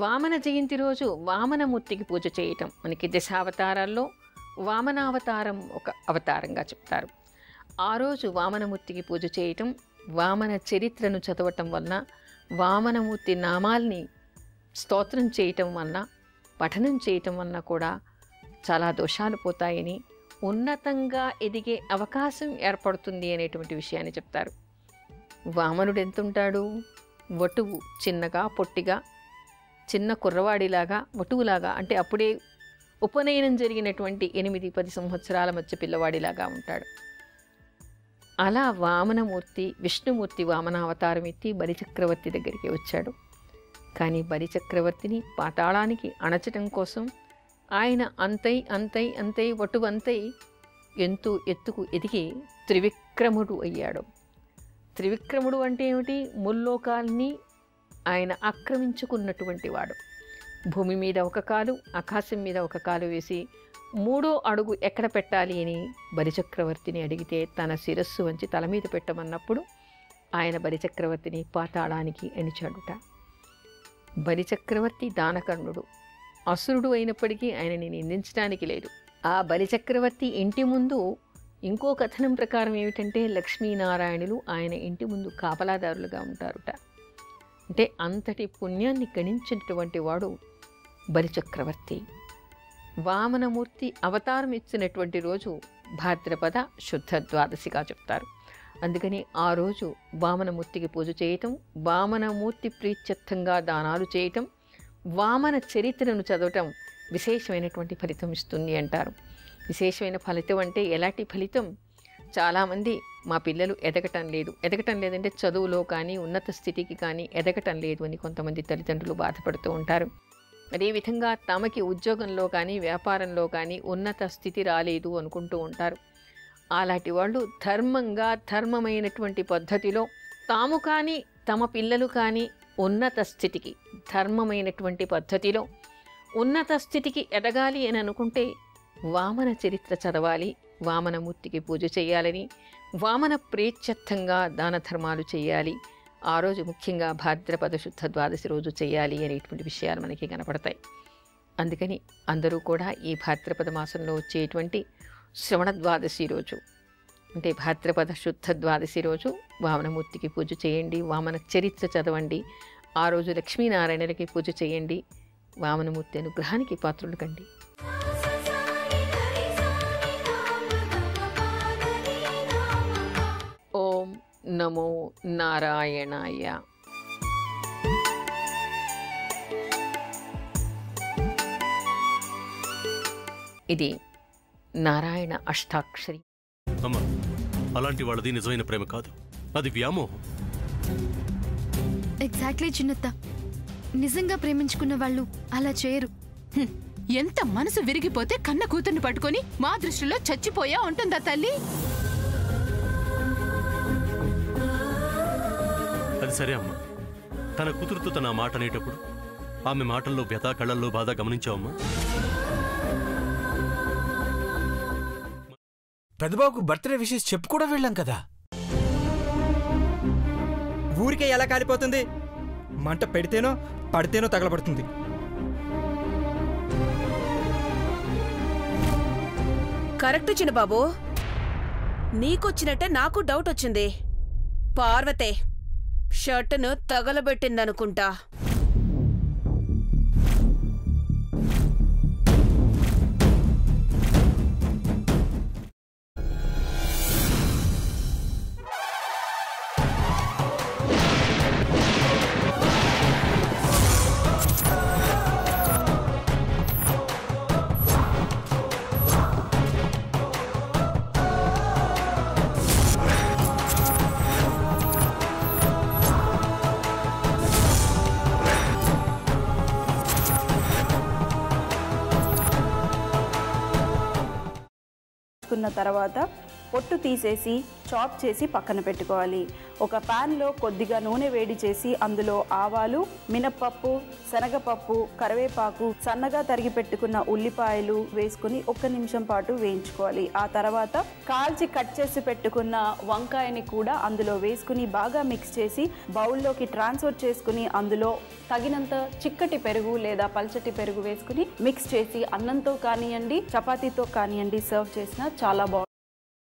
వామన జయంతి రోజు వామనమూర్తికి పూజ చేయటం. మనకి దశావతారాల్లో వామనావతారం ఒక అవతారంగా చెప్తారు. ఆ రోజు వామనమూర్తికి పూజ చేయటం, వామన చరిత్రను చదవటం వలన, వామనమూర్తి నామాల్ని స్తోత్రం చేయటం వలన, పఠనం చేయటం వలన కూడా చాలా దోషాలు పోతాయని, ఉన్నతంగా ఎదిగే అవకాశం ఏర్పడుతుంది అనేటువంటి విషయాన్ని చెప్తారు. వామనుడు ఎంతుంటాడు? వటువు, చిన్నగా పొట్టిగా, చిన్న కుర్రవాడిలాగా, వటువులాగా, అంటే అప్పుడే ఉపనయనం జరిగినటువంటి 8-10 సంవత్సరాల మధ్య పిల్లవాడిలాగా ఉంటాడు. అలా వామనమూర్తి, విష్ణుమూర్తి వామనావతారం ఎత్తి బలిచక్రవర్తి దగ్గరికి వచ్చాడు. కానీ బలిచక్రవర్తిని పాతాళానికి అణచటం కోసం ఆయన అంతై వటువంతై ఎంతో ఎత్తుకు ఎదిగి త్రివిక్రముడు అయ్యాడు. త్రివిక్రముడు అంటే ఏమిటి? ముల్లోకాల్ని ఆయన ఆక్రమించుకున్నటువంటి వాడు. భూమి మీద ఒక కాలు, ఆకాశం మీద ఒక కాలు వేసి 3వ అడుగు ఎక్కడ పెట్టాలి అని బలిచక్రవర్తిని అడిగితే తన శిరస్సు వంచి తల మీద పెట్టమన్నప్పుడు ఆయన బలిచక్రవర్తిని పాతాళానికి ఎణిచాడుట. బలిచక్రవర్తి దానకర్ణుడు, అసురుడు అయినప్పటికీ ఆయనని నిందించడానికి లేదు. ఆ బలిచక్రవర్తి ఇంటి ముందు ఇంకో కథనం ప్రకారం ఏమిటంటే లక్ష్మీనారాయణులు ఆయన ఇంటి ముందు కాపలాదారులుగా ఉంటారుట. అంటే అంతటి పుణ్యాన్ని గణించినటువంటి వాడు బలిచక్రవర్తి. వామనమూర్తి అవతారం ఇచ్చినటువంటి రోజు భాద్రపద శుద్ధ ద్వాదశిగా చెప్తారు. అందుకని ఆ రోజు వామనమూర్తికి పూజ చేయటం, వామనమూర్తి ప్రీత్యర్థంగా దానాలు చేయటం, వామన చరిత్రను చదవటం విశేషమైనటువంటి ఫలితం ఇస్తుంది అంటారు. విశేషమైన ఫలితం అంటే ఎలాంటి ఫలితం? చాలామంది మా పిల్లలు ఎదగటం లేదంటే చదువులో కానీ ఉన్నత స్థితికి కానీ ఎదగటం లేదు అని కొంతమంది తల్లిదండ్రులు బాధపడుతూ ఉంటారు. అదేవిధంగా తమకి ఉద్యోగంలో కానీ వ్యాపారంలో కానీ ఉన్నత స్థితి రాలేదు అనుకుంటూ ఉంటారు. అలాంటి వాళ్ళు ధర్మంగా, ధర్మమైనటువంటి పద్ధతిలో తాము కానీ తమ పిల్లలు కానీ ఉన్నత స్థితికి, ధర్మమైనటువంటి పద్ధతిలో ఉన్నత స్థితికి ఎదగాలి అని అనుకుంటే వామన చరిత్ర చదవాలి, వామనమూర్తికి పూజ చేయాలని, వామన ప్రేత్యర్థంగా దాన ధర్మాలు చేయాలి. ఆ రోజు ముఖ్యంగా భాద్రపద శుద్ధ ద్వాదశి రోజు చేయాలి అనేటువంటి విషయాలు మనకి కనపడతాయి. అందుకని అందరూ కూడా ఈ భాద్రపద మాసంలో వచ్చేటువంటి శ్రవణ ద్వాదశి రోజు, అంటే భాద్రపద శుద్ధ ద్వాదశి రోజు వామనమూర్తికి పూజ చేయండి, వామన చరిత్ర చదవండి. ఆ రోజు లక్ష్మీనారాయణులకి పూజ చేయండి. వామనమూర్తి అనుగ్రహానికి పాత్రులు కండి. ఓం నమో నారాయణాయ. ఇది నారాయణ అష్టాక్షరి. అమ్మా, అలాంటి వాళ్ళది నిజమైన ప్రేమ కాదు, అది వ్యామోహం. ఎగ్జాక్ట్లీ చిన్నత్త, నిజంగా ప్రేమించుకున్న వాళ్ళు అలా చేయరు. ఎంత మనసు విరిగిపోతే కన్న కూతుర్ని పట్టుకొని మా దృష్టిలో చచ్చిపోయా ఉంటుందా తల్లి? అది సరే అమ్మా, తన కూతురుతో తన మాట అనేటప్పుడు ఆమె మాటల్లో వ్యథ, కళ్ళల్లో బాధ గమనించావమ్మా? పెద్దబాబుకు బర్త్డే విషెస్ చెప్పు కూడా వెళ్ళాం కదా. ఊరికే ఎలా కాలిపోతుంది? మంట పెడితేనో పడితేనో తగలబడుతుంది. కరెక్ట్ చిన్నబాబు, నీకొచ్చినట్టే నాకు డౌట్ వచ్చింది. పార్వతే షర్టును తగలబెట్టిందనుకుంటా. తర్వాత పొట్టు తీసేసి చాప్ చేసి పక్కన పెట్టుకోవాలి. ఒక ప్యాన్లో కొద్దిగా నూనె వేడి చేసి అందులో ఆవాలు, మినప్పప్పు, శనగపప్పు, కరివేపాకు, సన్నగా తరిగి పెట్టుకున్న ఉల్లిపాయలు వేసుకుని 1 నిమిషం పాటు వేయించుకోవాలి. ఆ తర్వాత కాల్చి కట్ చేసి పెట్టుకున్న వంకాయని కూడా అందులో వేసుకుని బాగా మిక్స్ చేసి బౌల్లోకి ట్రాన్స్ఫర్ చేసుకుని అందులో తగినంత చిక్కటి పెరుగు లేదా పల్చటి పెరుగు వేసుకుని మిక్స్ చేసి అన్నంతో కానివ్వండి, చపాతీతో కానివ్వండి సర్వ్ చేసినా చాలా బాగుంటుంది.